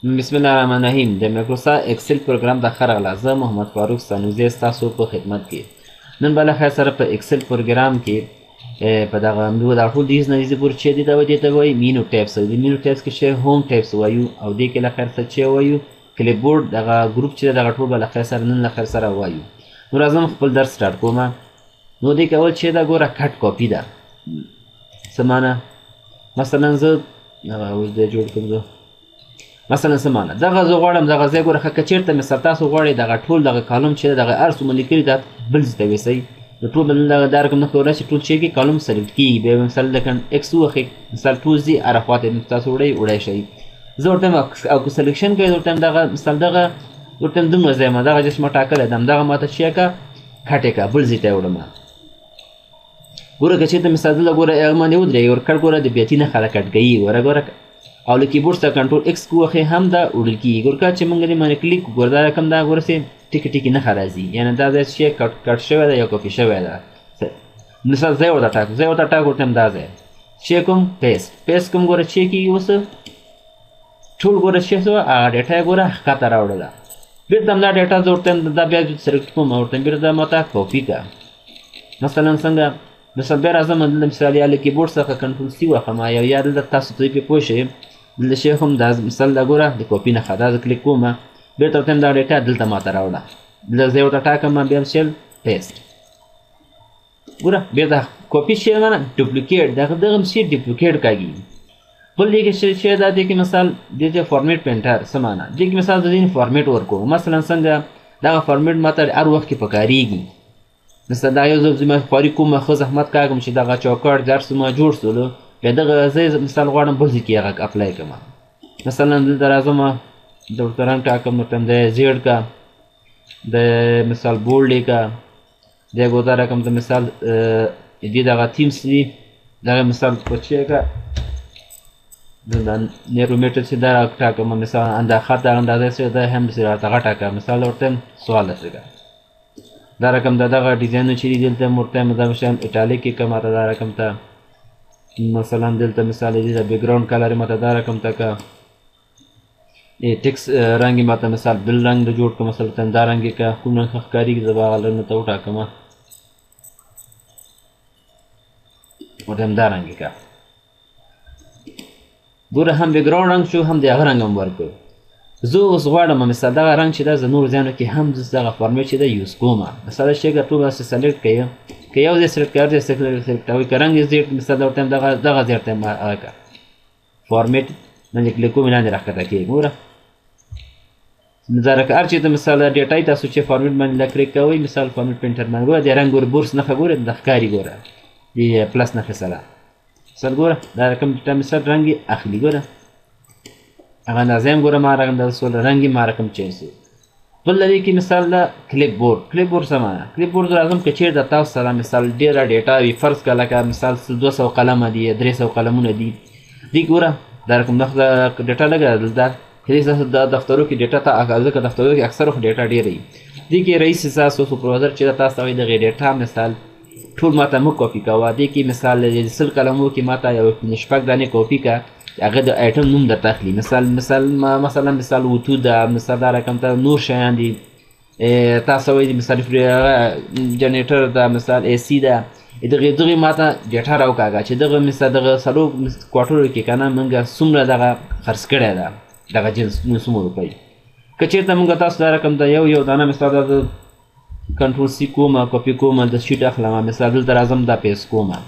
بسم الله الرحمن الرحیم د مایکروسافت ایکسل پروګرام د خرغله زه محمد فاروق سانوزی ستاسو په خدمت کې نن بل خیر سره په ایکسل پروګرام کې په دغه د ټول دیز نه دې پور چې د ودی ته وای مینو ټیپس د مینو ټیپس کې شی هوم ټیپس وایو او دې کې لخر څه چې وایو کلیپبورډ دغه ګروپ چې دغه ټول بل خیر سره نن لخر سره وایو نو راځم خپل درس سٹارټ کوم نو دې کول چې دا ګوره کټ کاپی ده سمانه مثلا زه اوس دې جوړ کوم زه مثلا سمانه دغه زه غواړم دغه ځای ګوره که چېرته مثال تاسو غواړئ دغه ټول دغه کالم چې دغه هر څومره لیکلي دا بل ځای ته ویسئ نو ټول به دغه دا رقم نه کولی چې ټول چې کړي کالم سلیکټ کېږي بیا به مثال لکه ایکس ووهئ مثال ټول ځي هره خوا ته تاسو وړئ شئ زه ورته یم او که سلیکشن کوئ ورته یم دغه مثال دغه ورته یم دومره ځای ما دغه جست ما ټاکلی ده همدغه ماته چې که کټ یې که بل ځای ته یې وړم ګوره که چېرته مثال دلته ګوره هغه باندې ودرېږي ورکټ ګوره د بیتي نښه ده کټ کوي ګوره او له کیبورډ څخه کنټرول ایکس ووهئ هم دا وړل کېږي ګوره کله چې موږ دې باندې کلیک وګورو دا رقم دا ګوره چې ټیکې ټیکې نښه راځي یعنې دا ځای چې کټ شوی ده یا کاپي شوی ده مثال ځای ورته ټاکو ځای ورته ټاکو ورته هم دا ځای چې کوم پیسټ کوم ګوره چې کېږي اوس ټول ګوره چې شوه هغه ډېټا یې ګوره ښکته راوړله بېرته همدا ډېټا زه ورته دا بیا سلیکټ کوم ورته بېرته ماته کاپي کړه مثلا څنګه مثال بیا راځم دلته مثال یا له کیبورډ څخه کنټرول سی واخلم یا دلته تاسو ته پرې پوه شئ دلته شی هم دا مثال دا ګوره د کاپي نښه دا زه کلیک کوم بېرته ورته دا ډېټا دلته ماته راوړه دلته زه ورته ټاکم بیا شل پیسټ ګوره بېرته کاپي شی مانه ډوپلیکیټ دغه شي ډوپلیکیټ کاږي بل دې کې شی دا دی کې مثال دې ته فارمیټ پینټر څه معنی دې کې مثال د دې فارمیټ ورکوم مثلا څنګه دغه فارمیټ ماته هر وخت کې پکارېږي مثلا دا یو ځل زما خواري کومه ښه زحمت کاږم چې دغه چوکاټ درس ما جوړ سولو بیا دغه زه مثال غواړم بل ځای کې هغه اپلای کړم مثلا دلته راځم د ورته رنګ ټاکم ورته د زیډ کا د مثال بولډ یې کا دی ګودا رقم د مثال دې دغه تیمس دي دغه مثال کوچی کا د نیرومیټر چې دا ټاکم مثال اندازه د اندازې سره د هم سره ټاکم مثال ورته سوال لږه دا رقم دغه ډیزاین چې دی دلته مرته مدام شان ایټالیک کې کومه دا رقم ته مثلا دلته مثال دی د بیک ګراوند کلر ماته دا رقم ته کا ټیکس رنگ ماته مثال بل رنگ د جوړ کوم مثلا دا رنگ کا کوم ښکاری زبا غلنه ته وټاکم ودم دا رنگ کا ګوره هم بیک ګراوند رنگ شو هم د هغه رنگ هم ورکو زه اوس غواړم مثال دغه رنګ چې دا زه نور ځایونو کې هم دغه فارمیټ چې ده یوز کوم مثلا شی که ټول داسې سلیکټ کوي که یو ځای سلیکټ کوي سلیکټوي که رنګ یې زیړ مثال ورته هم دغه زیړ ته هغه کړه فارمیټ باندې کلیک کوم لاندې راښکته کېږي ګوره دا لکه هر چېرته مثال ډېټا یې تاسو چې فارمیټ باندې کلیک کوئ مثال فارمیټ پرنټر باندې ګوره د رنګ ګوره بورس نښه ګوره د ښکاري ګوره د پلس نښې سره مثال ګوره دا رقم ډېټا مثال رنګ یې اخلي ګوره هغه اندازه هم ګوره ما رقم سول رنګ یې ما رقم چینج شو بل د دې کې مثال ده کلیپبورډ کلیپبورډ څه معنی کلیپبورډ راځم که چېرته تاسو سره مثال ډېره ډېټا وي فرض کړه لکه مثال 200 قلمه دي 300 قلمونه دي دې ګوره دا رقم ډېټا لږه دلته کله تاسو د دفترو کې ډېټا ته ځکه دفترو کې اکثر وخت ډېټا ډېره وي دې کې رئیس تاسو سوپروایزر چې تاسو ته وایي دغې ډېټا مثال ټول ماته مه کاپي کوه دې کې مثال 100 قلمو کې ماته یو شپږ دانې کاپي کړه هغه د ایټم نوم درته اخلي مثال وتو ده مثال دا رقم ته نور شیان دي تاسو وایي مثال جنریټر ده مثال اے سی ده دغې ماته ډېټا راوکاږه چې دغه مثال دغه څلور کوارټرو کې که نه موږ څومره دغه خرڅ کړی ده دغه جنس څومره روپۍ که چېرته موږ تاسو دا رقم ته یو دانه مثال د کنټرول سی کومه کاپي کومه د شیټ اخلم مثال دلته راځم دا پیسټ کومه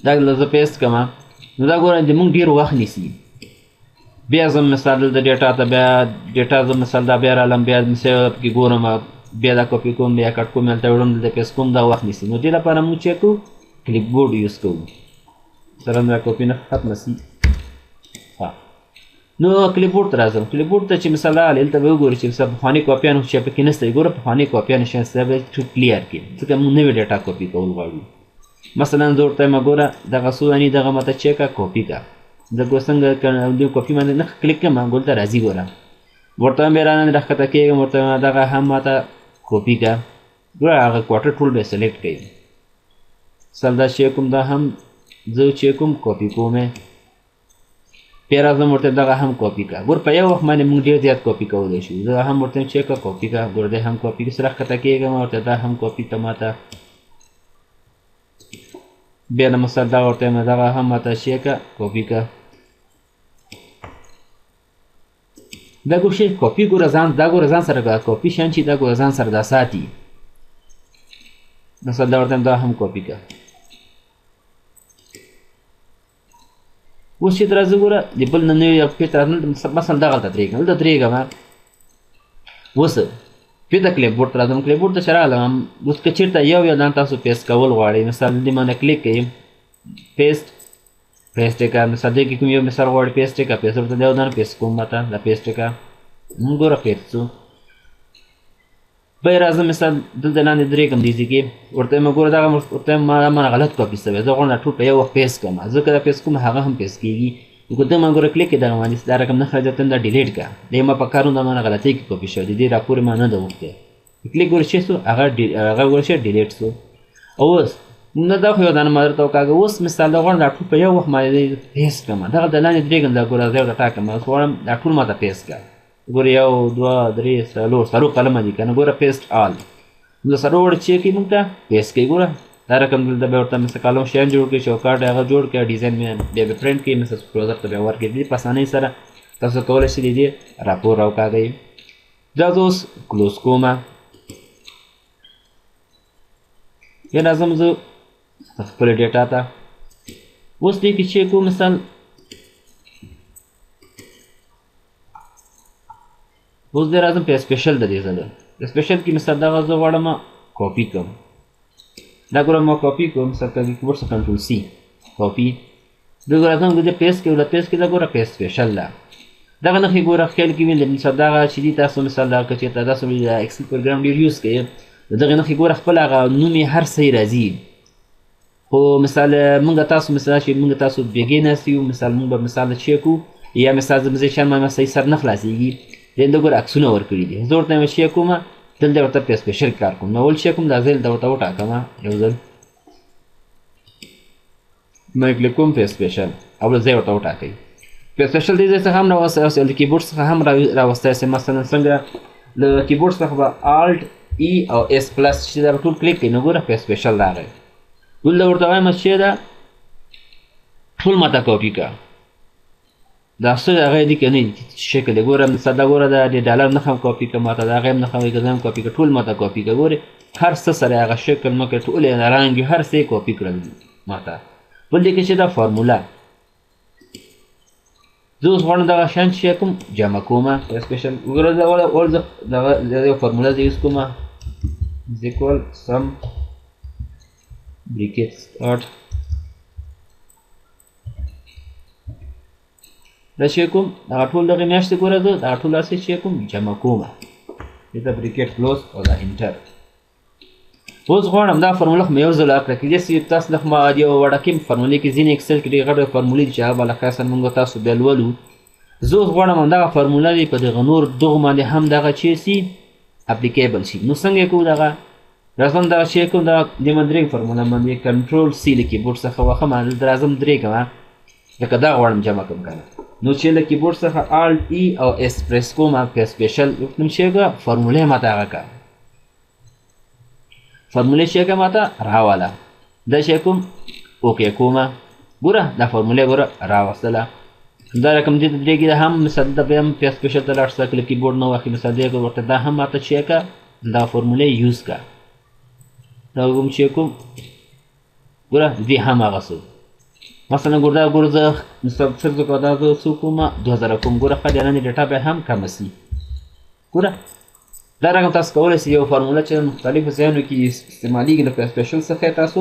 دا زه پیسټ کړم نو دا ګوره د موږ ډېر وخت نیسي بیا زه مثال دلته ډېټا ته بیا ډېټا زه مثال دا بیا رالم بیا مثال پکې ګورم بیا دا کاپي کوم بیا کټ کوم هلته وړم دلته پیسټ کوم دا وخت نیسي نو دې لپاره موږ چې کوو کلیپبورډ یوز کوو سره دا کاپي نه ختمه سي نو کلیپبورډ ته راځم کلیپبورډ ته چې مثال هلته به وګورو چې مثال پخواني کاپیانو چې پکې نشته ګوره پخواني کاپیانو شیان سره به کلیر کړي ځکه موږ نوې ډېټا کاپي کول غواړو مثلا زه ورته یم ګوره دغه څو دانې دغه ماته چیکه کاپي کړه زه څنګه دې کاپي باندې نه کلیک کړم دلته راځي ګوره ورته هم بیا رانه راښکته کېږم ورته دغه هم ماته کاپي کړه ګوره هغه کوارټر ټول به یې سلیکټ کوي مثال دا چې کوم دا هم زه چې کوم کاپي کوم بیا راځم ورته دغه هم کاپي کا. ګور په یو وخت باندې موږ ډېر زیات کاپي کولی شو. زه هم ورته چې کا کاپي کا. ګور دی هم کاپي کې سره ښکته کېږم ورته دا هم کاپي ته ماته. بیا د مثال دغه ورته یم دغه هم ماته چې کا کاپي کا. دا ګور شی کاپي ګوره ځان دا ګوره ځان سره کاپي شیان چې دا ګوره ځان سره دا ساتي. مثال دا ورته یم دا هم کاپي کا. اوس چې راځه ګوره د بل نه نوی یو پیج راځم مثلا دغلته درېږم دلته درېږم اوس پیته کلیپبورډ ته راځم کلیپبورډ ته چې راغلم اوس که چېرته یو دانه تاسو پیسټ کول غواړئ مثال دې باندې کلیک کوئ پیسټ یې کړه مثال دې کې کوم یو مثال غواړئ پیسټ یې کړه پیسټ ورته یو دانه پیسټ کوم ماته دا پیسټ یې کړه ګوره پیسټ شو. بیا راځم مثال دلته لاندې درېږم دې ځای کې ورته یم ګوره دغه ورته یم ما غلط کاپي شوی زه غواړم دا ټول په یو وخت پیسټ کړم زه که دا پیسټ کوم هغه هم پیسټ کېږي. ګوره ما ګوره کلیک کړې دغه باندې دا رقم نښه راځي دا ډیلیټ کړه دی ما په کارونو دا مانه غلطۍ کې کاپي شوی د دې راپورې ما نه ده وکړی کلیک ګوره چې شو هغه ګوره چې ډیلیټ شو. اوس نه دا خو یو دانه ما درته وکاږه اوس مثال دا غواړم دا ټول په یو وخت باندې پیسټ کړم دغه د لاندې درېږم دا ګوره زه ورته ټاکم اوس غواړم دا ټول ماته پیسټ کړه ګوره یو دوه درې څلور قلمه دي که نه ګوره پیسټ آل د سرور چې کوي موږ ته پیسټ کوي ګوره دا رقم دلته بیا ورته مثل کالم شیان جوړ کړي چوکاټ هغه جوړ کړه ډیزاین مې بیا پرنټ کړي مثل کلوزر ته بیا ورکړي دې په اسانۍ سره تاسو کولی شئ د دې راپور راوکاږئ. دا زه اوس کلوز کوم بیا راځم زه خپله ډیټا ته اوس دې کې چې کوم مثال اوس دې راځم په سپیشل د دې ځای سپیشل کې مثال دغه زه غواړم کاپي کړم دا ګوره ما کاپي کړم مثال کیبورډ څخه کنټرول سی کاپي دغه راځم دې پیسټ کې ولا پیسټ کې دا ګوره پیسټ سپیشل ده دغه نښې ګوره خیال کې ویل مثال دغه چې دي تاسو مثال دغه که چېرته تاسو اکسل پروګرام ډېر یوز کوئ د دغې نښې ګوره خپل هغه نوم یې هر څه راځي خو مثال موږ تاسو مثال چې موږ تاسو بیګینرز یو مثال موږ به مثال چیک کوو یا مثال زه شیان ما صحیح سر نه خلاصېږي دې ګوره عکسونه ورکړي دي زه ورته یم چیک کوم دلته ورته په سپیشل کار کوم نو ول چیک کوم دا ځای دلته ورته وټاکم یو ځل ما کلیک کوم په سپیشل او ځای ورته وټاکئ په سپیشل دې ځای څخه هم راوستی او د کیبورډ څخه هم راوستی یاستئ مثلا څنګه له کیبورډ څخه به الټ ای او اس پلس چې دا به ټول کلیک کړئ نو ګوره په سپیشل راغی دلته ورته وایم چې دا ټول ماته کاپي کړه دا څه هغه دي که نه شکل دی ګوره مثلا دا ګوره د ډالر نښه هم کاپي کړه ماته د هغې هم نښه وایي که زه هم کاپي کړه ټول ماته کاپي کړه ګورې هر څه سره هغه شکل مه کړې ټول یې رنګ هر څه یې کاپي کړل ماته بل دی که چې دا فارموله زه اوس غواړم دغه شیان چې کوم جمع کومه سپیشل وګوره زه دغه یو فارموله زه یوز کومه is equal sum bracket start دا چې کوم دغه ټول دغې میاشتې ګوره زه دغه ټول هسې چې کوم جمع کومه دلته بریکټ کلوز او دا انټر اوس غواړم دا فارموله خو مې یو ځل کړه کېدای شي تاسو د ما یو وړکې فارمولې کې ځینې اکسل کې ډېرې غټې فارمولې دي چې هغه به له خاصا موږ تاسو بیا لولو زه اوس غواړم همدغه فارموله دې په دغه نور دغو باندې هم دغه چې سي اپلیکیبل شي نو څنګه یې کوو دغه راځم دغه چې کوم دغه دې باندې درېږم فارموله باندې کنټرول سی له کیبورډ څخه وښم دلته راځم درېږم لکه دا غواړم جمع کړم که نه نو چې له کیبورډ څخه الټ ای او اس پریس کوم په سپیشل وکړم چې فارمولې ماته هغه کړه فارمولې چې که ماته راواله دا چې کوم اوکې کومه ګوره دا فارمولې ګوره راوستله دا رقم دې ته درېږي دا هم مثال دلته بیا هم په سپیشل ته لاړ شه کله کیبورډ نه واخلي مثال دې ورته دا هم ماته چې که دا فارمولې یوز کړه دا کوم چې کوم ګوره دې هم هغه څه مثلا ګوره زه مثال فرض وکړه دا زه څو کومه 2000 کوم ګوره ښه ډېرانې ډېټا بیا هم کمه سي ګوره دا رقم تاسو کولی شئ یو فارموله چې مختلفو ځایونو کې استعمالیږي لکه سپیشل څخه تاسو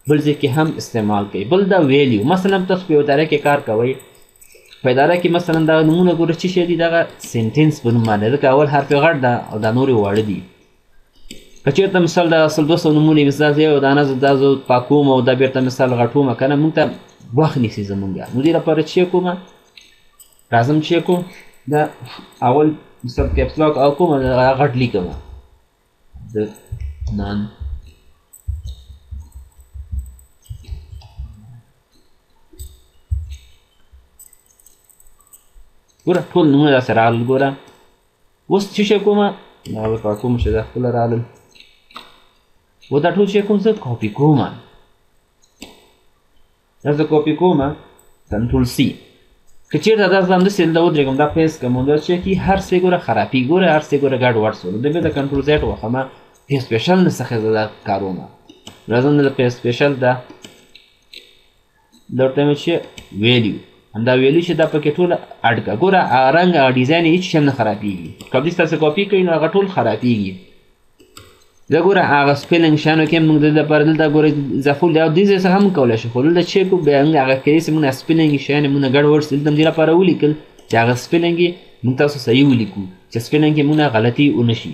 بل ځای کې هم استعمال کوئ بل دا ویلیو مثلا تاسو په یو اداره کې کار کوئ په اداره کې مثلا دا نومونه ګوره چې شی دي دغه سینټینس په نوم باندې ځکه اول حرف یې غټ ده او دا نور یې واړه دي که چېرته مثال د 100-200 نومونه مثال یو دانه دا زه پاکوم او دا بیرته مثال غټومه که نه مونږ ته وخت نیسي زمونږ نو دې لپاره چې کومه راځم چې کوم دا اول مثال کیپس لاک او کومه غټ لیکمه د نان ګوره ټول نومونه داسې راغلل ګوره اوس څه شی کومه دا به کوم چې دا خپله راغلل و دا ټول شی کوم زه کاپي کومه دا زه کاپي کومه کنټرول سی که چېرته دا زه همداسې دلته ودرېږم دا پیسټ کړم دا څه کي هر څه ګوره خرابېږي ګوره هر څه ګوره ګډ وډ شول د بیا د کنټرول زیډ وخمه پی سپیشل نه څخه زه دا کارومه راځم د پی سپیشل دا دا ورته چې ویلیو همدا ویلیو چې دا پکې ټوله اډ کړه ګوره رنګ ډیزاین هېڅ شی هم نه خرابېږي که دې ستاسې کاپي کوي نو هغه ټول خرابېږي دا ګوره هغه سپیلنګ شیانو کې موږ د لپاره دلته ګوره اضافه دا دې ځای څخه هم کولی شو خو دلته چې کوو بیا موږ هغه کیدای شي موږ سپیلنګ شیان موږ ګډ وډ دلته هم دې لپاره ولیکل چې هغه سپیلنګ یې موږ تاسو صحیح ولیکو چې سپیلنګ کې موږ غلطي ونه شي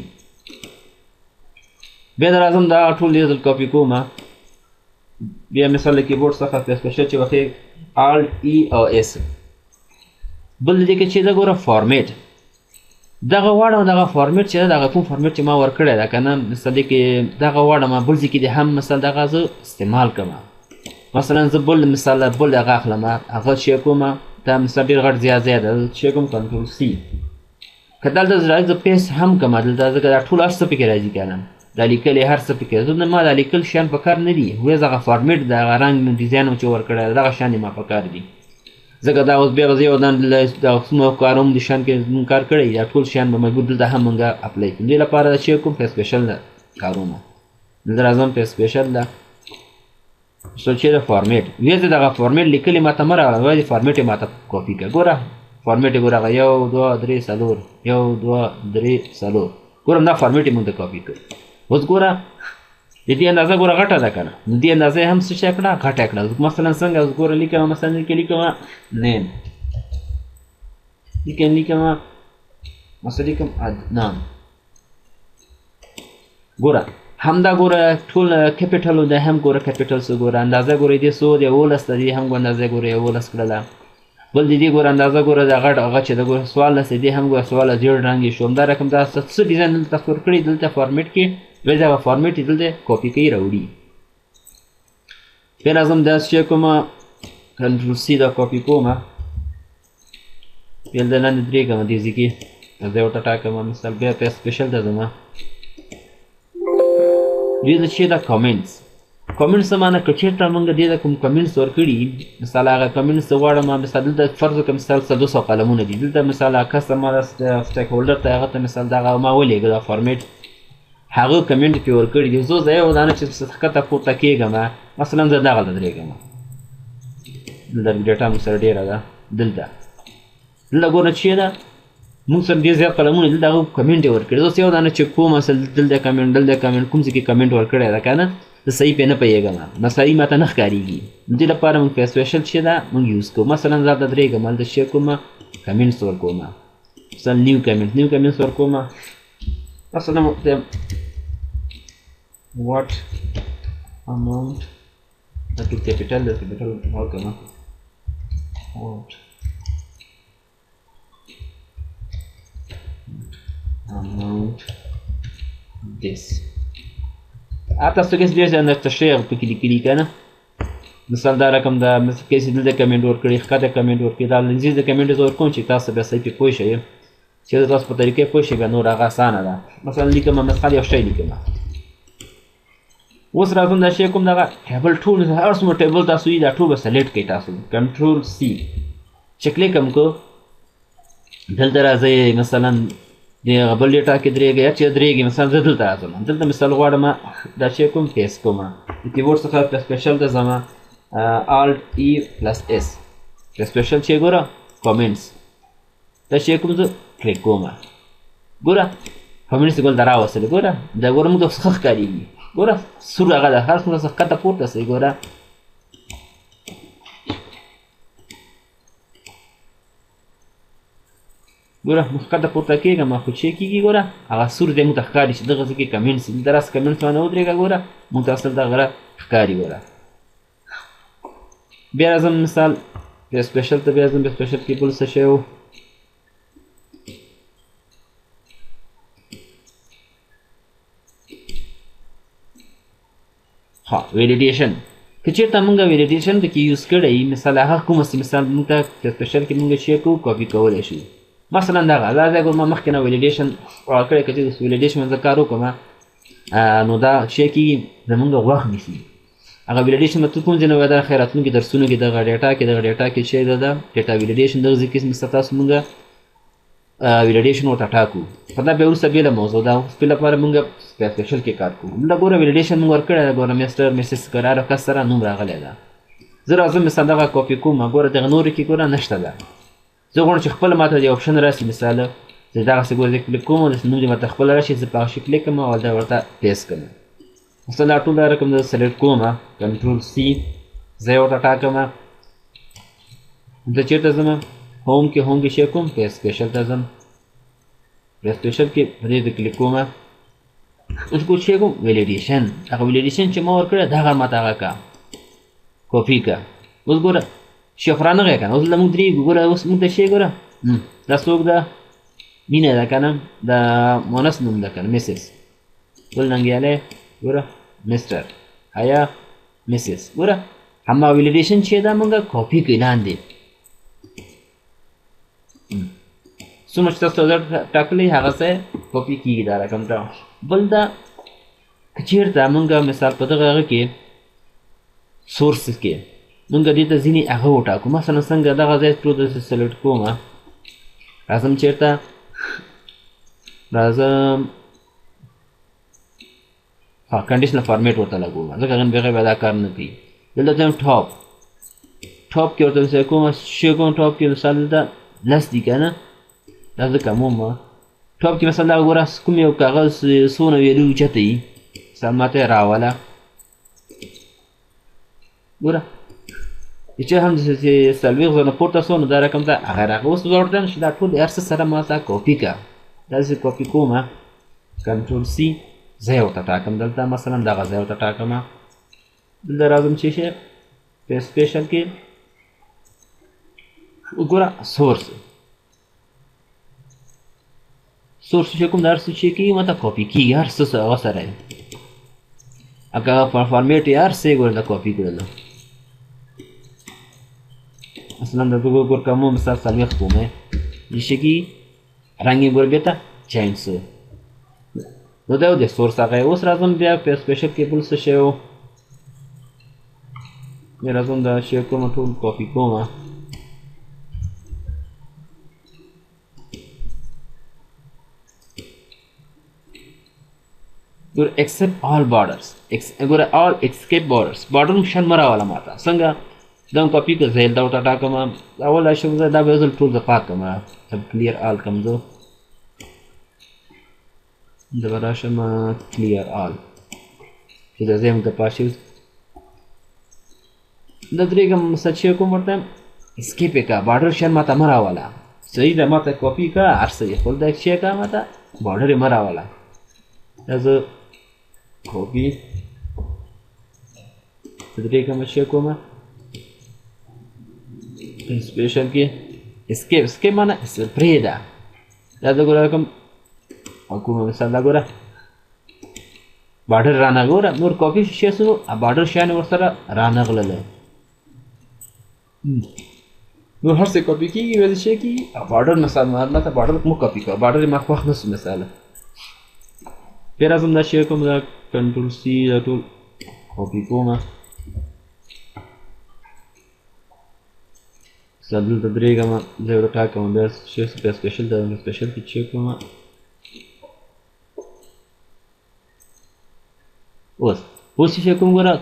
بیا د راځم دا ټول دې دلته کاپي کومه بیا مثال د کیبورډ څخه سپیشل چې وخت الټ ای او اس بل دې کې چې دا ګوره فارمیټ دغه واړه دغه فارمیټ چې دغه کوم فارمیټ چې ما ورکړی ده که نه مثال کې دغه واړه ما بل ځای کې دې هم مثال دغه زه استعمال کړم مثلا زه بل مثال بل دغه اخلم هغه چې کومه دا مثال ډېر غټ زیات ده چې کوم کنټرول سی که دلته زه پیسټ هم کړم دلته ځکه دا ټول هر څه پکې راځي که نه دا لیکل یې هر څه پکې زه ما دا لیکل شیان په کار نه دي وایي دغه فارمیټ دغه رنګ ډیزاین چې ورکړی دغه شیان یې ما په کار دي ځکه دا اوس بیا زه یو دا څومره کاروم دې شیان کې مونږ کار کړی دا ټول شیان به مجبور دلته هم مونږ اپلای کړو دې لپاره چې کوم په سپیشل ده کارومه دلته راځم په سپیشل ده چې د فارمیټ وایي زه دغه فارمیټ لیکلې ما ته مه راغله وایي فارمیټ یې ما ته کاپي کړه ګوره فارمیټ یې ګوره هغه 1 2 3 4 1 2 3 4 ګوره دا فارمیټ یې مونږ ته کاپي کړ اوس ګوره د دې اندازه ګوره غټه ده که نه نو دې اندازه یې هم څه شی کړه غټه کړه مثلا څنګه اوس ګوره لیکم مثلا کې لیکم نیم لیکم مثلا لیکم عدنان ګوره همدا ګوره ټول کیپیټل ده هم ګوره کیپیټل څه ګوره اندازه ګوره دې څو د 11 ده دې هم اندازه ګوره 11 کړله بل دې ګوره اندازه ګوره د غټ هغه چې د ګوره 14 دې هم ګوره 14 ډېر رنګ یې شو همدا رقم دا څه ډیزاین دلته ورکړي دلته فارمیټ کې وایي دغه فارمیټ یې دلته کاپي کوي راوړي بیا راځم داسې چې کومه کنټرول سی دا کاپي کومه بیا دلته لاندې درېږم دې ځای کې زه یې وټاټاکم مثال بیا په سپیشل ته ځم دې ته چې دا کامنټس کامنټس څه معنی که چېرته موږ دې ته کوم کامنټس ورکړي مثال هغه کامنټس زه غواړم مثال دلته فرض وکړه مثال 200 قلمونه دي دلته مثال کسټمر سټیک هولډر ته هغه ته مثال دغه ما ولېږه دا فارمیټ هغه کمنټ پې ورکړي دي زه یو دانه چې ښکته پورته کېږم مثلا زه دغلته درېږم دلته ډېټا موږ سره ډېره ده دلته ګوره چې ده موږ سره ډېر زیات قلمونه دلته هغه کمنټ یې ورکړي زه اوس یو دانه چې کوم مثلا دلته کمنټ کوم ځای کې کمنټ ورکړی ده که نه زه صحیح پې نه پوهېږم نو صحیح ماته نه ښکارېږي دې لپاره موږ په سپیشل چې ده موږ یوز کوو مثلا زه هلته درېږم هلته چې کومه کمنټس ورکوم مثلا نیو کمنټس ورکوم مثلا what amount that to capital okay what amount this تاسو کې ډېر ځان تشریح پکې لیکلي که نه مثال دا رقم دا مثل کیسې دلته کمنټ ورکړي ښکته کمنټ ورکړي دا لنځیز د کمنټ زه ورکوم چې تاسو بیا صحیح پې پوه شئ چې زه تاسو په طریقې پوه شئ بیا نور هغه اسانه ده مثلا لیکم مثال یو شی لیکم اوس راځم دا شی کوم دغه ټیبل ټول هر څومره ټیبل تاسو یې دا ټول به سلیکټ کړئ تاسو کنټرول سی چې کلیک هم کو دلته راځئ مثلا د بل ډیټا کې درېږي یا چې درېږي مثلا زه دلته راځم دلته مثال غواړم دا شی کوم پیسټ کوم د کیبورډ څخه په سپیشل ته ځم الټ ای پلس اس په سپیشل چې ګوره کامنټس دا شی کوم زه کلیک کوم ګوره کامنټس ګول دا راوستل ګوره دا ګوره موږ ته ښه ښکارېږي ګوره سور هغه ده هر څومره ښکته پورته سئ ګوره ګوره ښکته پورته کېږم خو چې کېږي ګوره هغه سور دی موږ ته ښکاري چې دغه ځای کې کمنټس دي داسې کمنټس باندې ودرېږه ګوره موږ ته اصل دغه ښکاري ګوره بیا راځم مثال بیا سپیشل ته بیا ځم بیا سپیشل کې بل څه شی و ها ویلیډیشن که چېرته موږ ویلیډیشن پکې یوز کړی مثال هغه کومه مثال موږ ته په سپیشل کې موږ شی کوو کاپي کولی شو مثلا دا ځای ګور ما مخکې نه ویلیډیشن ورکړی که چې ویلیډیشن زه کار وکړم نو دا شی کېږي زمونږ وخت نیسي هغه ویلیډیشن مطلب کوم ځای نه وایي دا خیر راتلونکي درسونو کې دغه ډیټا کې چې ده ډیټا ویلیډیشن دغه ځای کې مثلا تاسو مونږ ویلیډیشن ورته ټاکو خو دا بیا وروسته بېله موضوع ده فی لپاره مونږ سپیشل کې کار کوو همدا ګوره ویلیډیشن مونږ ورکړی ده ګوره میسټر میسس قرار کس سره نوم راغلی ده زه راځم مثال دغه کاپي کوم ګوره دغه نورو کې ګوره نشته ده زه غواړم چې خپله ماته یو اپشن راسي مثال زه دغسې ګوره زه کلیک کوم داسې نوم دې ماته خپله راشي زه په هغه شي کلیک کوم او دا ورته پیسټ کوم مثلا دا ټول دا رقم زه سلیکټ کوم کنټرول سی زه یې ورته ټاکم زه چېرته ځم هوم کې شی کوم په سپیشل ته ځم په سپیشل کې په دې کلیک کوم اوس کو شی کوم ویلیډیشن هغه ویلیډیشن چې ما ورکړی دغه ماته هغه کا کاپي کا اوس ګوره شفره نه غی که نه اوس له مونږ درېږو ګوره اوس مونږ ته شی ګوره دا څوک ده مینه ده که نه د مونس نوم ده که نه مسس ګل ننګیالی ګوره مسټر حیا مسس ګوره همه ویلیډیشن چې ده مونږ کاپي کوي لاندې څومره چې تاسو ټاکلی هغه څه کاپي کېږي دا رقم ته بل دا که چېرته مونږ مثال په دغه هغه کې سورس کې مونږ دې ته ځینې هغه وټاکو مثلا څنګه دغه ځای ټول داسې سلیکټ کوم راځم چېرته راځم کنډیشنل فارمیټ ورته لګوم ځکه هغه بغیر بیا دا کار نه کوي دلته ځم ټاپ کې ورته مثال کوم شی کوم ټاپ کې مثال دلته لس دي که نه دا زه کموم ټاپ کې مثلا دغه ګوره کوم یو کاغذ څونه ویلو اوچته وي مثال ماته یې راوله ګوره چې هم څلوېښت زره پورته سو نو دا رقم ته هغه راغی اوس زه ورته وایم چې دا ټول هر څه سره ما ته کاپي که داسې کاپي کوم کنټرول سی زه یې ورته ټاکم دلته مثلا دغه ځای ورته ټاکم دلته راځم چې شی په سپیشل کې وګوره سورس چې کوم دا هر څه چې کېږي ماته کاپي کېږي هر څه هغه سره یې هغه فارمیټ یې هر څه یې ګوره دا کاپي کړل مثلا د دغه ګور کوم مثال څلوېښت کوم دې شي کې رنګ یې ګوره بېرته چینج سو نو دا یو د سورس هغه اوس راځم بیا په سپیشل کې بل څه شی و بیا راځم دا شی کوم ټول کاپي کوم ګوره ایکسپټ آل بارډرز ګوره آل اسکیپ بارډرز بارډر شل مه راوله ماته څنګه دا هم کاپي که زه دا ورته ټاکم اول راشم زه دا به زه ټول زه پاک کړم کلیر آل کړم زه دا به راشم کلیر آل چې دا ځای موږ ته پاک شي دا درېږم مثلا چې کوم ورته اسکیپ یې کړه بارډر شل ماته مه راوله صحیح ده ماته کاپي کړه هر څه یې خپل دا شی کړه ماته بارډر یې مه راوله دا زه کاپي درېږم شی کوم سپیشل کې اسکیپ معنی پرېږده دا د ګوره کوم کومه مثال دا ګوره بارډر رانه ګوره نور کاپي شی سو بارډر شیان ورسره رانغلله نور هر څه کاپي کېږي ویل شی کېږي بارډر مثال ماته بارډر مو کاپي کړه بارډر یې ما خوښ نه سو مثال بیا راځم دا شی کوم دا کنټرول سی دا ټول کاپي کوم دلته درېږم زه یې ورته ټاکم بیا شی په سپیشل ته سپیشل کې چیک کوم اوس چې کوم ګوره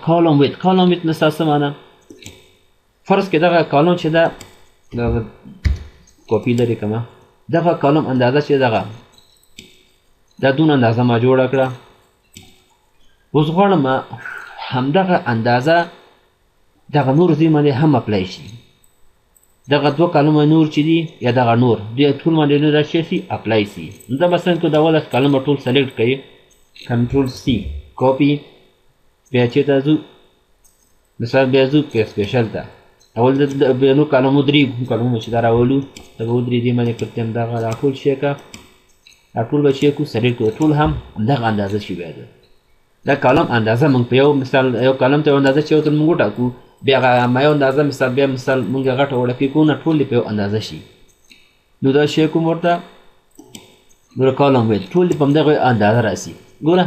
کالم ویت مثال څه معنی فرض کې دغه کالم چې ده دغه کاپي لرې کړمه دغه کالم اندازه چې دغه دا دونه اندازه ما جوړه کړه اوس غواړم همدغه اندازه دغه نور ځای باندې هم اپلای شي دغه دوه کالمه نور چې دي یا دغه نور دوی ټول باندې نور راشي سي اپلای سي نو دا مثلا که د اول کالم ټول سلیکټ کړئ کنټرول سی کاپي بیا چېرته ځو مثال بیا ځو په سپیشل ته اول بیا نو کالمو درې کالمونه چې دا راولو دا به ودرې دې باندې کړتیم دغه دا ټول شی که دا ټول به چی کړو سلیکټ کړو ټول هم همدغه اندازه شي بیا دا کالم اندازه موږ په یو مثال یو کالم ته یو اندازه چې ورته موږ وټاکو بیا هغه ما یو اندازه مثال بیا مثال موږ غټه وړه کې کوو نه ټول دې په یو اندازه شي نو دا شی کوم ورته ګوره کالم ویډ ټول دې په همدغه اندازه راسي ګوره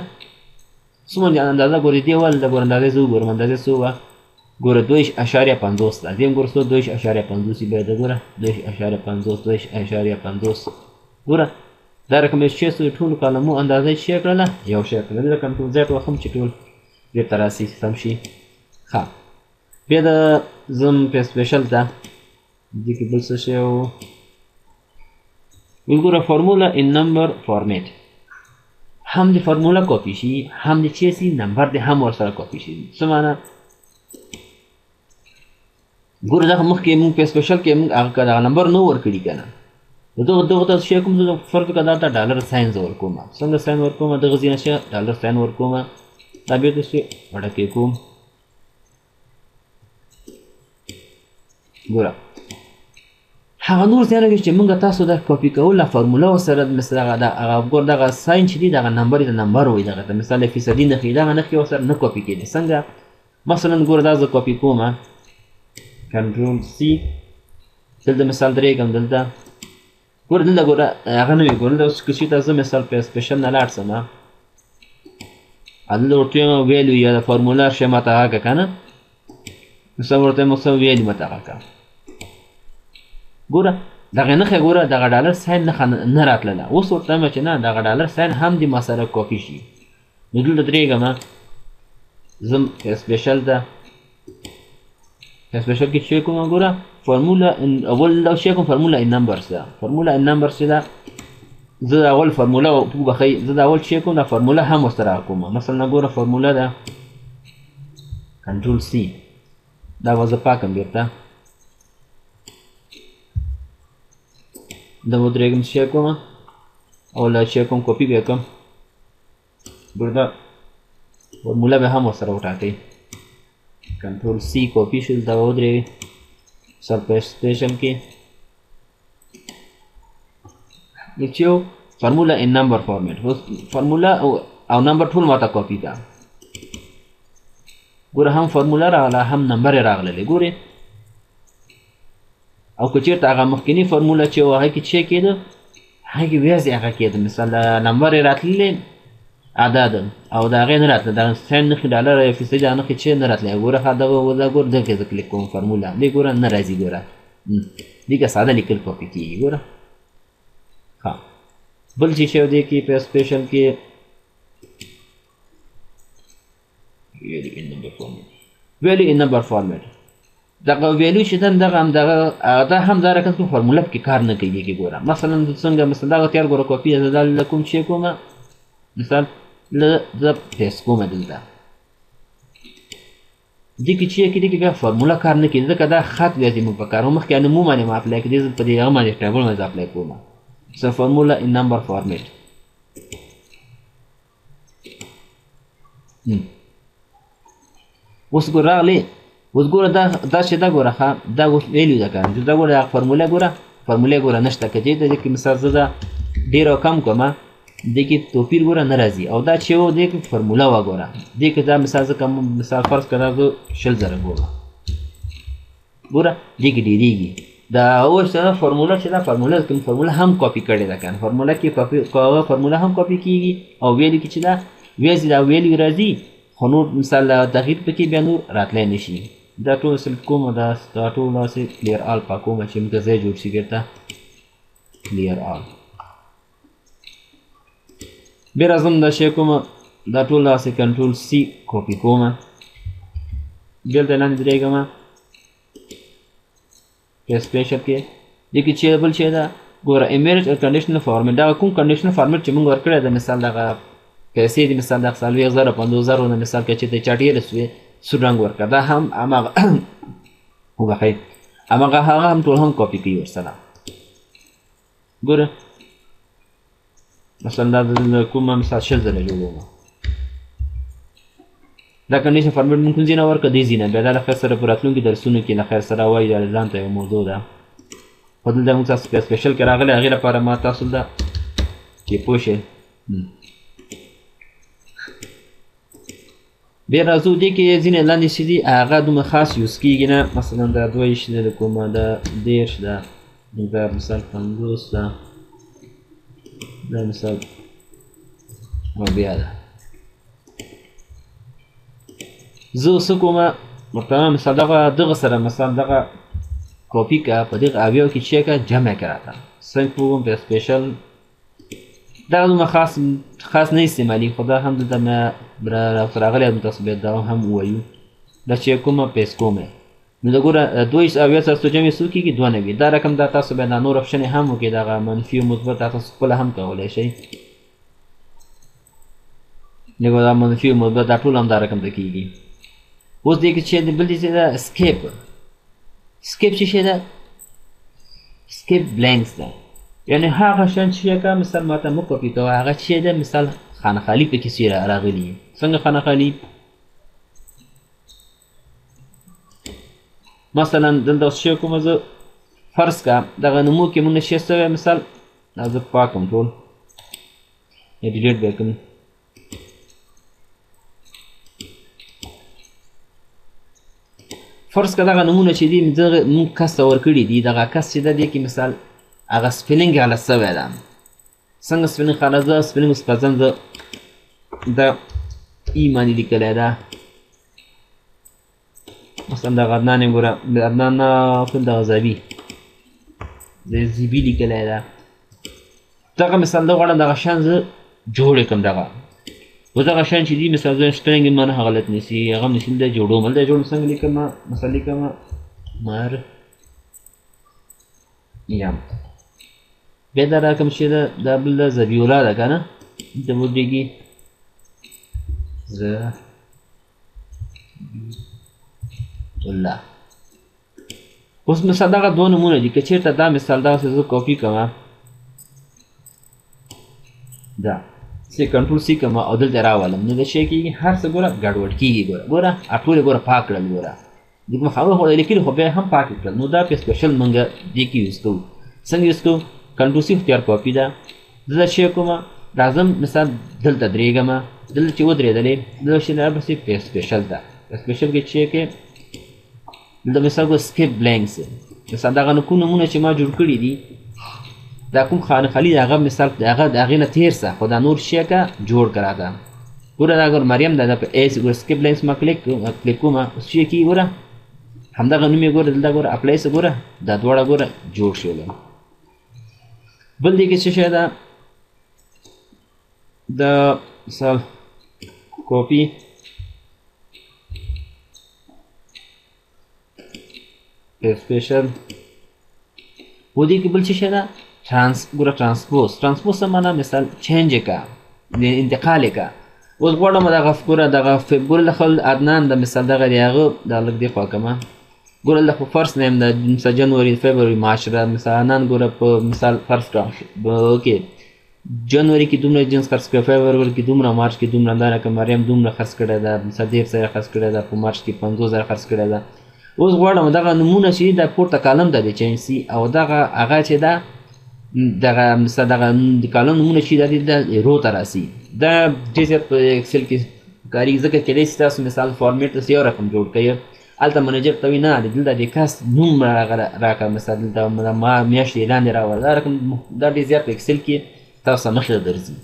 څومره اندازه ګورې دې ول د ګوره اندازې زه وګورم اندازې څه وه ګوره 2.50 ده دې هم ګوره څو 2.50 بیا ده ګوره 2.50 ګوره دا رقم چې څه ټولو کالمو اندازه شی کړله یو شی کړله د کنټرول زیډ وهم چې ټول بیرته راسي سم شي ښه بیا د زم په سپیشل ده دې کې بل څه شی و وګوره فارمولا ان نمبر فارمیټ هم د فارمولا کاپی شي هم د چې سي نمبر د هم ورسره کاپی شي څه معنا ګوره دغه مخکې موږ په سپیشل کې موږ هغه نمبر نو ورکړي که نه دغه ته شی کوم زه فرض کړه دا ته ډالر ساین زه ورکوم څنګه ساین ورکوم دغه ځای نه شه ډالر ساین ورکوم دا بېرته شي وړکې کوم ګوره هغه نور ځایونه کې چې موږ تاسو دا کاپي کوله فارموله ورسره مثل هغه ګوره دغه ساین چې دي دغه نمبر یې د نمبر وایي دغه ته مثال فیصدي نښې دغه نښې ورسره نه کاپي کېدي څنګه مثلا ګوره دا زه کاپي کوم کنټرول سی دلته مثال درېږم دلته ګوره دلته ګوره هغه نه وي ګوره دلته اوس که چېرته زه مثال په سپیشل نه لاړ شم دلته ورته وایم ویلو یا د فارمولا شی ماته هغه که نه مثال ورته وایم څه ویلو ماته هغه که ګوره دغه نښې ګوره دغه ډالر ساین نښه نه راتلله اوس ورته وایم چې نه دغه ډالر ساین هم دې ما سره کاپي شي نو دلته درېږم زم سپیشل ده سپیشل کې چې کوم ګوره فارمولا اول دا شی کوم فارمولا ان نمبرز ده فارمولا ان نمبرز چې ده زه اول فارمولا وبخښئ زه د اول شی کوم دا فارمولا هم ورسره کوم مثلا ګوره فارمولا ده کنټرول سی دا به زه پاکم بېرته دا ودرېږم شی کوم او له شی کوم کاپي به یې کړم ګوره دا فارمولا به هم ورسره وټاکئ کنټرول سی کاپي شو دلته به ودرېږي سر په سپیشل کې چې یو فارمولا ان نمبر فارمیټ اوس فارمولا او نمبر ټول ماته کاپي ده ګوره هم فارمولا راغله هم نمبر یې راغللی ګورې او که چېرته هغه مخکیني فارمولا چې و هغه کې چې کېده هغه کې بیا هغه کېده مثال نمبر یې راتللی عدد او د هغې نه راتله دغه ساین نښې ډالر یا فیصدي دا نښې چې نه راتلی ګوره دغه ګوره دلته زه کلیک کوم فارمولا دې ګوره نه راځي ګوره دې که ساده لیکل کاپي کېږي ګوره ښه بل چې شی دی کې په سپیشل کې ویلو ان نمبر فارمیټ دغه ویلو چې دغه همدغه دا هم دا رقم کوم فارموله پکې کار نه کوي کې ګوره مثلا څنګه مثلا دغه تیار ګوره کاپي زه دا کوم شی کوم مثال زه پیسټ کوم دلته دې کې چې کې بیا فارموله کار نه کوي ځکه دا خط بیا زموږ په کار مخکې نوم باندې ما اپلای کړي زه په دې هغه باندې ټیبل باندې اپلای کوم څه فارمولا ان نمبر فارمیټ اوس ګوره راغلی اوس ګوره دا چې دا ګوره ښه دا اوس ویلیو ده که نه دا ګوره فارموله ګوره نشته که چېرته دې کې مثال زه دا ډېر او کم کومه دې کې توپیر ګوره نه راځي او دا چې و دې کې فارموله وه ګوره دې کې دا مثال زه کوم مثال فرض کړه دا زه 100,000 ګوره دې کې ډېرېږي دا اوس فارموله چې دا فارموله هم کاپي کړې ده که نه فارموله کې فارموله هم کاپي کېږي او ویلیو کې چې دا ویلیو راځي خو نور مثال تغییر پکې بیا نور راتلی نه شي دا ټول سلیکټ کوم دا ټول داسې کلیر آل پاکوم چې موږ ته ځای جوړ شي بېرته کلیر آل بیا راځم دا شی کوم دا ټول داسې کنټرول سی کاپي کوم بیا دلته لاندې درېږم په سپیشل کې دې کې چې بل شی ده ګوره امیج او کنډیشنل فارمیټ دا کوم کنډیشنل فارمیټ چې موږ ورکړی ده مثال دغه پیسې دي مثال دغه 40,000 50,000 نه مثال که چېرته چاټ یې رسوې سور رنګ ورکړه دا هم هماغه وبخئ هماغه هغه هم ټول هم کاپي کوي ورسره ګوره مثلا دا کومه مثال 100,000 جوړوم دا کنډیشن فارمیټ مونږ کوم ځای نه ورکړه دې ځای نه بیا دا له خیر سره په راتلونکي درسونو کې له خیر سره وایي دا ځان ته یو موضوع ده خو دلته مونږ تاسو په سپیشل کې راغلی هغې لپاره ما تاسو ده چې پوه شئ بیا راځو دې کې ځینې لاندې چې دي هغه دومره خاص یوز کېږي نه مثلا دا 22 ده کومه ده 10 ده دا مثال 50 ده، دا مثال بیا ده. زه اوس کومه ورته مثال دغه سره مثال دغه کاپی که په دغه اویاو کې چی که جمع که راته څنګه کوم په سپیشل دغه دومره خاص نه استعمالي، خو دا هم دلته مې راته راغلی یم، تاسو باید دا هم ووایو. دا چې کومه پیس کومه نو د ګوره 2 سره څو جمع څو کېږي 92. دا رقم دا تاسو باید دا نور اپشن هم وکړئ، دغه منفي او مثبت تاسو خپله هم کولی شئ. لکه دا منفي او مثبت دا ټول هم دا رقم ته کېږي. اوس دې کې چې بل دې ده اسکیپ. اسکیپ څه شی ده؟ اسکیپ بلانکس ده، یعنې هغه شیان چې که مثال ماته مه کاپي کوه، هغه څه ده مثال خانه خالي پکې څه راغلي. څنګه خانه خالي؟ مثلا دلته اوس شی کومه زه فرض که دغه نومو کې مونږ شی سوی مثال دا زه پاکم ټول یا ډیلیټ به کړم. فرض که دغه نومونه چې دي مونږ کس ته ورکړي دي، دغه کس چې ده دې کې مثال هغه سپیلنګ غلط سوی ده. څنګه سپیلنګ غلط ده؟ سپیلنګ اوس مثلا زه د ای باندې لیکلی ده، مثلا دغه عدنان یې ګوره د عدنان نه خپل دغه زابي د زیبي لیکلی ده. دغه مثال زه غواړم دغه شیان زه جوړ کړم. دغه اوس دغه شیان چې دي مثال زه سپیلنګ یې مانه غلط نیسي، هغه هم نیسي دلته جوړوم. هلته جوړم څنګه لیکم؟ مثال لیکم مریم. بیا دا رقم چې ده دا بل ده زبیولا ده که نه، دلته ودرېږي زبیولا. اوس مثال دغه دوه نومونه دي، که چېرته دا مثال دغسې زه کاپي کوم، دا سی کنټرول سی کوم او دلته راولم، نو د شی کېږي هر څه ګوره ګډوډ کېږي. ګوره ټول یې ګوره پاک کړل. ګوره دغه خبره خو لیکلي خو بیا هم پاک کړل. نو دا په سپیشل موږ دې کې یوز کوو. څنګه یوز کوو؟ کنټرول سی اختیار کاپي ده، دلته شی کومه راځم مثال دلته درېږم، دلته چې ودرېدلې دلته شی راپسې په سپیشل ده. په سپیشل کې چې کې دلته مثال ګوره سکیپ بلانکس مثال دغه کوم نومونه چې ما جوړ کړي دي دا کوم خانه خالي هغه مثال هغه د هغې نه تېر شه، خو دا نور شی که جوړ که راته. ګوره دا ګوره مریم ده، دا په ایس ګوره سکیپ بلانکس ما کلیک کوم، اوس چې کېږي ګوره همدغه نوم یې ګوره دلته ګوره اپلای شه، ګوره دا دواړه ګوره جوړ شول. بل دې کې څه شی ده؟ د مثال کاپي سپیشل و دې کې بل څه شی ده؟ ګوره ترانسپوز. ترانسپوز څه معنا؟ مثال چینج یې که انتقال یې که. اوس غواړم دغه ګوره دغه ګوره دخل عدنان د مثال دغه دی هغه دا لږ دې خوا کړمه. ګوره دغه فرست نیم د مثال جنوري فبروري مارچ ده. مثال نن ګوره په مثال فرض کړه اوکې جنوري کې دومره جنس خرڅ کړی، فبروري کې دومره، مارچ کې دومره، همدارنګه مریم دومره خرڅ کړی ده، مثال 1,000 خرڅ کړی ده، په مارچ کې 50,000 خرڅ کړی ده. اوس غواړم دغه نومونه چې دا پورته کالم ته دې چینج سي او دغه هغه چې ده دغه مثال دغه د کالم نومونه چې د رو ته راسي. دا ډېر زیات په اکسل کې کارېږي، ځکه کیدای شي تاسو مثال فارمیټ ته یو رقم جوړ کړئ، هلته منیجر ته وایي نه دلته د کس نوم راکړه، مثال دلته ما میاشتې لاندې راوړه. دا رقم دا ډېر زیات په اکسل کې تاسو مخې ته درځي.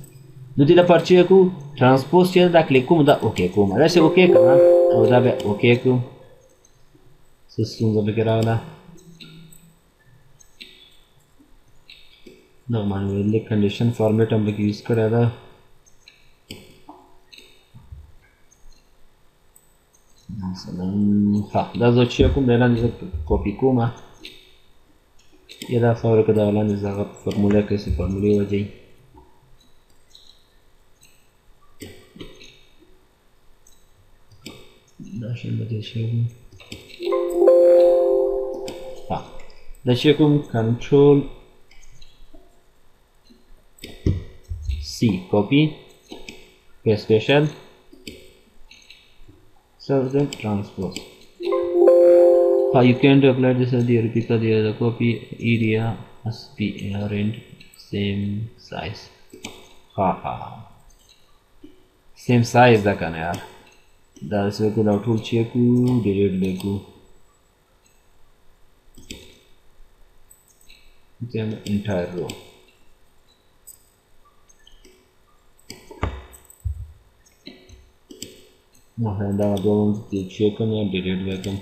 نو دې لپاره چې کوو ترانسپوز چې دا کلیک کوم، دا اوکې کوم، داسې اوکې کوم او دا بیا اوکې کوو. څه ستونزه پکې راغله؟ دغه مانویل کنډیشن فارمیټ هم پکې یوز کړی ده. مثلا دا زه چې کوم دی لاندې زه کاپي کوم یا دا خبره که دغه لاندې زه هغه فرموله کې څه فرمولې وجهي دا شی به دې شی دا چې کوم کنټرول C copy paste special certain transpose. You can apply this as the replica the copy area must be arranged same size. Same size da kana yaar. Da isme ko da tool check delete dekho. then entire row. دا دوه چې کوم یا ډیلیټ وکم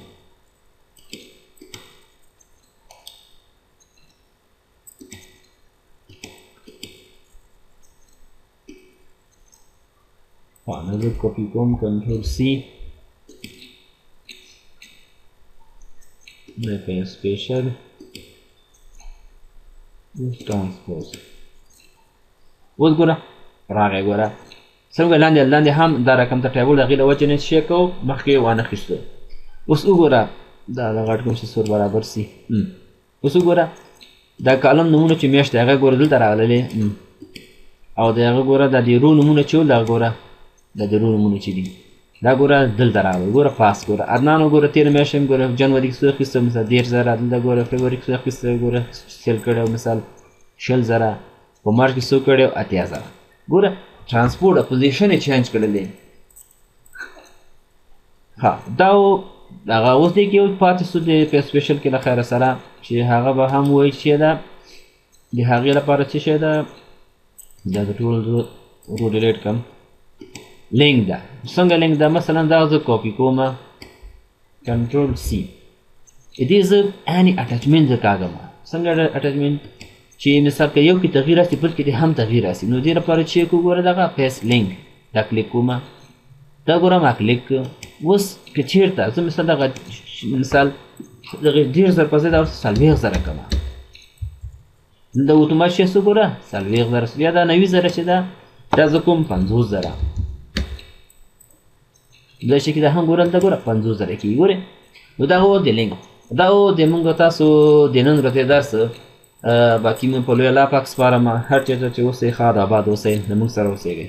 another copy com control C make a special transpose اوس ګوره راغی ګوره څنګه لاندې هم دا رقم ته ټیبل دغې له وجې نه شی کوو مخکې یې وانه خیستو اوس وګوره دا غټ کوم چې سور برابر سي اوس وګوره دا کالم نومونه چې میاشت هغه ګوره دلته راغللې او د هغه ګوره دا د رو نومونه چې ول دغه ګوره دا د رو نومونه چې دي دا ګوره دلته راغلل ګوره پاس ګوره عدنان وګوره تېره میاشت هم ګوره جنوري کې څو اخیسته مثلا 10000 دلته ګوره فبروري کې څو اخیسته ګوره سیل کړی مثال 20000 په مارچ کې څو کړی 80000 ګوره transport position یې چینج کړلی ها دا هغه اوس دی کې پاتې سو د په سپیشل کې له خیره سره چې هغه به هم وایي چې دا د هغې لپاره څه شی ده دا د ټول رو ډیلیټ کړم لینک ده څنګه لینک ده مثلا دا زه کاپي کوم کنټرول سی دې زه اني اټچمنټ زه کاږم څنګه اټچمنټ چې مثال که یو کې تغییر راسي بل کې دې هم تغییر راسي نو دې لپاره چې وګوره دغه پیس لینک دا کلیک کوم دا ګوره ما کلیک اوس که چېرته زه مثال دغه مثال دغه 10000 په ځای دا اوس 40000 کومه د اتومات شی څه ګوره 40000 بیا دا 90000 چې ده دا زه کوم 50000 دا شي کې دا هم ګوره دلته ګوره 50000 کېږي ګورې نو دا و د لینک دا و د مونږ تاسو د نن ورځې درس باقي مې په لوی الله پاک سپارم هر چېرته چې اوسئ ښاد آباد اوسئ زموږ سره اوسېږئ